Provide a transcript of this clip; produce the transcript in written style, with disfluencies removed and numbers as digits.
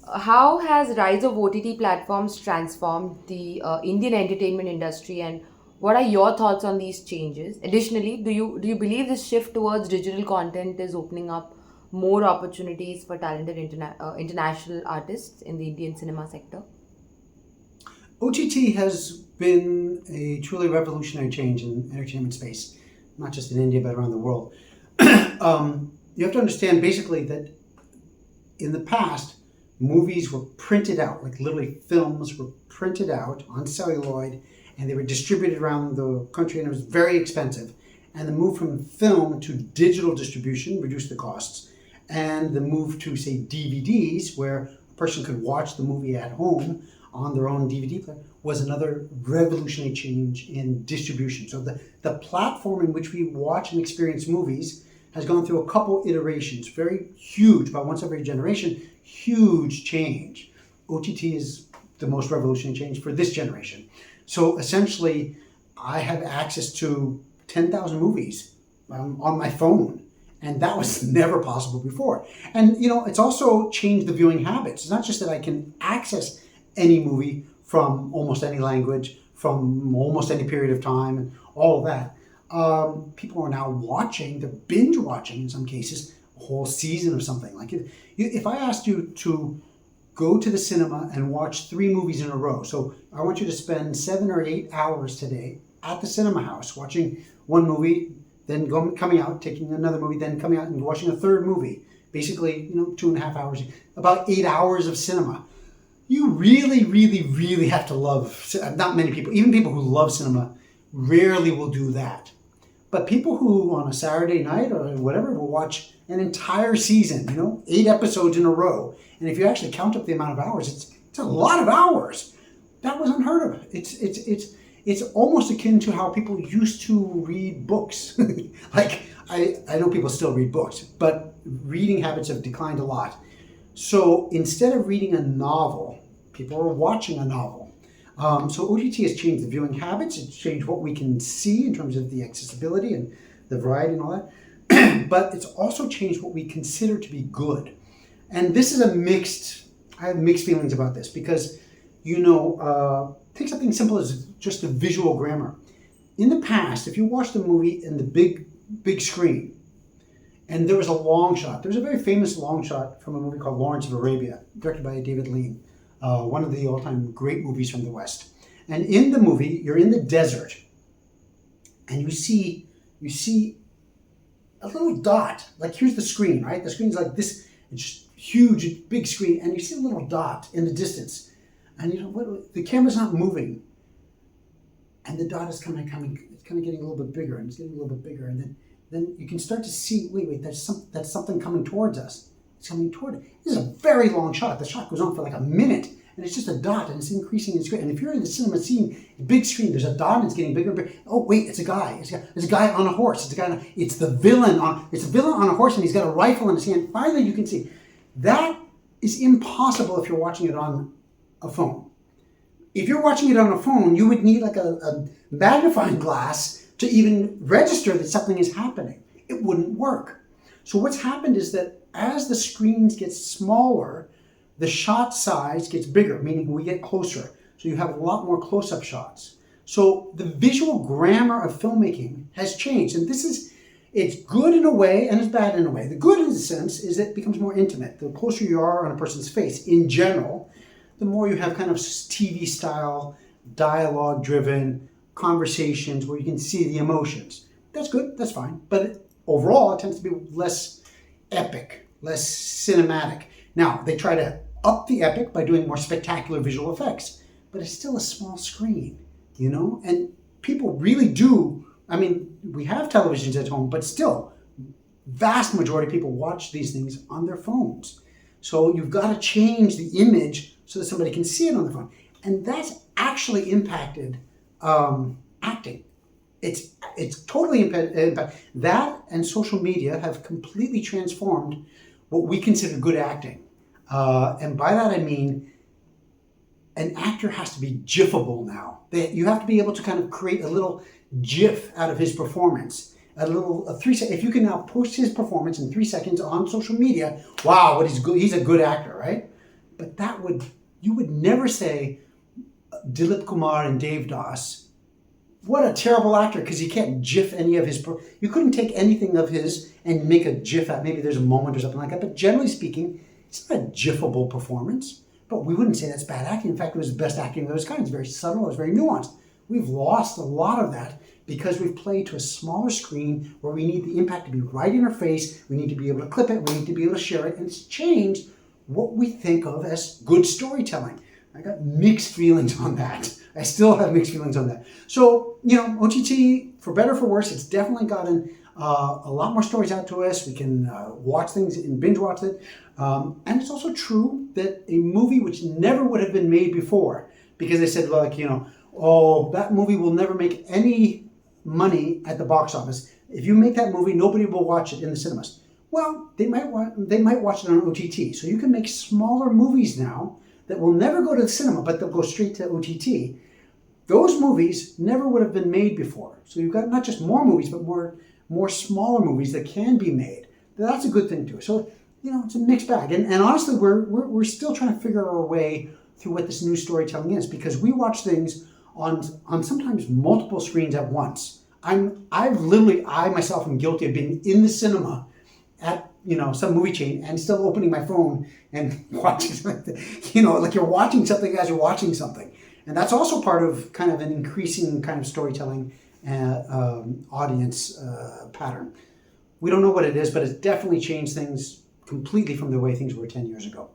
How has rise of OTT platforms transformed the Indian entertainment industry, and what are your thoughts on these changes? Additionally, do you believe this shift towards digital content is opening up more opportunities for talented international artists in the Indian cinema sector? OTT has been a truly revolutionary change in entertainment space, not just in India but around the world. You have to understand basically that in the past, movies were printed out, like literally films were printed out on celluloid, and they were distributed around the country, and it was very expensive. And the move from film to digital distribution reduced the costs. And the move to, say, DVDs, where a person could watch the movie at home on their own DVD player, was another revolutionary change in distribution. So the platform in which we watch and experience movies has gone through a couple iterations, very huge, about once every generation, huge change. OTT is the most revolutionary change for this generation. So essentially, I have access to 10,000 movies on my phone. And that was never possible before. And it's also changed the viewing habits. It's not just that I can access any movie from almost any language, from almost any period of time, and all of that. People are now watching, they're binge watching in some cases, a whole season of something. Like if I asked you to go to the cinema and watch 3 movies in a row, so I want you to spend 7 or 8 hours today at the cinema house watching one movie, then coming out, taking another movie, then coming out and watching a third movie. Basically, 2.5 hours, about 8 hours of cinema. You really, really, really have to love, not many people, even people who love cinema, rarely will do that. But people who on a Saturday night or whatever will watch an entire season, 8 episodes in a row. And if you actually count up the amount of hours, it's a lot of hours. That was unheard of. It's almost akin to how people used to read books. Like I know people still read books, but reading habits have declined a lot. So instead of reading a novel, people are watching a novel. So OTT has changed the viewing habits. It's changed what we can see in terms of the accessibility and the variety and all that. But it's also changed what we consider to be good. And this is I have mixed feelings about this because, take something simple as just the visual grammar. In the past, if you watched a movie in the big screen, and there was a long shot. There's a very famous long shot from a movie called Lawrence of Arabia, directed by David Lean, one of the all-time great movies from the West. And in the movie, you're in the desert, and you see a little dot. Like here's the screen, right? The screen's like this, it's just huge, big screen, and you see a little dot in the distance, and the camera's not moving, and the dot is kind of getting a little bit bigger, and it's getting a little bit bigger, and then you can start to see, wait, that's something coming towards us. It's coming toward it. This is a very long shot. The shot goes on for like a minute, and it's just a dot, and it's increasing in screen. And if you're in the cinema scene, big screen, there's a dot, and it's getting bigger and bigger. Oh, wait, it's a guy. There's a guy on a horse. It's the villain on a horse, and he's got a rifle in his hand. Finally, you can see. That is impossible if you're watching it on a phone. If you're watching it on a phone, you would need like a magnifying glass to even register that something is happening. It wouldn't work. So what's happened is that as the screens get smaller, the shot size gets bigger, meaning we get closer. So you have a lot more close-up shots. So the visual grammar of filmmaking has changed. And it's good in a way and it's bad in a way. The good in the sense is that it becomes more intimate. The closer you are on a person's face in general, the more you have kind of TV style, dialogue driven conversations where you can see the emotions. That's good, that's fine. But overall, it tends to be less epic, less cinematic. Now, they try to up the epic by doing more spectacular visual effects, but it's still a small screen, And people really do, we have televisions at home, but still, vast majority of people watch these things on their phones. So you've got to change the image so that somebody can see it on the phone. And that's actually impacted acting. It's totally impacted. That and social media have completely transformed what we consider good acting. And by that I mean an actor has to be GIFable now. You have to be able to kind of create a little GIF out of his performance. A 3 second. If you can now post his performance in 3 seconds on social media, wow, what he's good. He's a good actor, right? but you would never say Dilip Kumar and Dave Das, what a terrible actor, because you can't GIF any of his, you couldn't take anything of his and make a GIF at, maybe there's a moment or something like that, but generally speaking, it's not a GIFable performance, but we wouldn't say that's bad acting. In fact, it was the best acting of its kind. It's very subtle, it's very nuanced. We've lost a lot of that because we've played to a smaller screen where we need the impact to be right in our face, we need to be able to clip it, we need to be able to share it, and it's changed what we think of as good storytelling. I got mixed feelings on that. I still have mixed feelings on that. So, OTT, for better or for worse, it's definitely gotten a lot more stories out to us. We can watch things and binge watch it. And it's also true that a movie which never would have been made before, because they said, oh, that movie will never make any money at the box office. If you make that movie, nobody will watch it in the cinemas. Well, they might watch it on OTT. So you can make smaller movies now that will never go to the cinema, but they'll go straight to OTT. Those movies never would have been made before. So you've got not just more movies, but more smaller movies that can be made. That's a good thing too. So, it's a mixed bag. And honestly, we're still trying to figure our way through what this new storytelling is, because we watch things on sometimes multiple screens at once. I myself am guilty of being in the cinema at some movie chain and still opening my phone and watching something, like you're watching something as you're watching something. And that's also part of kind of an increasing kind of storytelling audience pattern. We don't know what it is, but it's definitely changed things completely from the way things were 10 years ago.